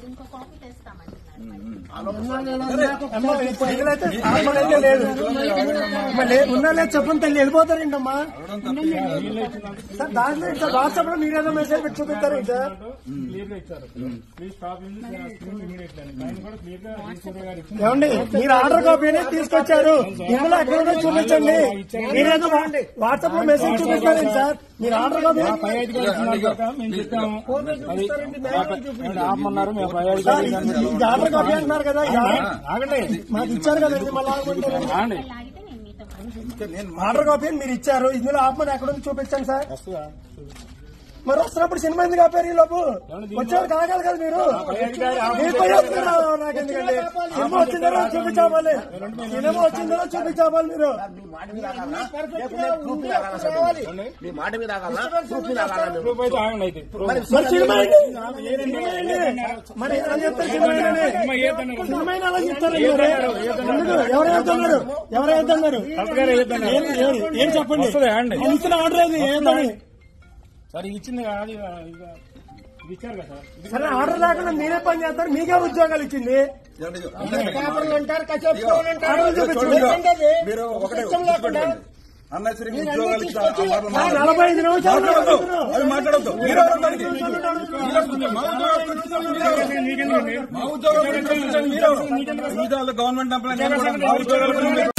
ఇంకో కాపీ తెస్తామంటున్నారు. ఉన్నా లేదు చెప్పండి తల్లి వెళ్ళిపోతారేంటమ్మా సార్ దాంట్లో సార్ వాట్సాప్ లో మీరేదో మెసేజ్ పెట్టి చూపిస్తారేంటి సార్ ఏమండి మీరు ఆర్డర్ కాపీ అనేది తీసుకొచ్చారు ఇందులో ఎక్కడో చూపించండి మీరేదో వాట్సాప్ లో మెసేజ్ చూపిస్తారేంటి సార్ మీరు ఆర్డర్ కాపీ ఆర్డర్ కాపీ అంటున్నారు కదా మాకు ఇచ్చారు కదండి మళ్ళీ ఆర్డర్ కాపీ మీరు ఇచ్చారు ఇందులో ఆపమని ఎక్కడ ఉంది చూపించండి సార్ మరి వస్తున్నప్పుడు సినిమా ఎందుకు ఆపారు ఈ లోపు వచ్చేవారు కాగాలి కదా మీరు నాకు ఎందుకండి సినిమా వచ్చిందో చూపించాలి సినిమా వచ్చిందో చూపించాలి మీరు మరి ఎలా చెప్తారు సినిమా అలా చెప్తారు ఎవరైతున్నారు ఏం చెప్పండి ఇచ్చిన ఆర్డర్ ఏది ఏంటని సరే ఇచ్చింది కాదు ఇచ్చారు కదా సరే ఆర్డర్ లేకుండా మీరే పని చేస్తారు మీకే ఉద్యోగాలు ఇచ్చింది అంటారు 45 నిమిషాలు అవి మాట్లాడద్దు మా ఉద్యోగాలు గవర్నమెంట్ ఎంప్లాయీ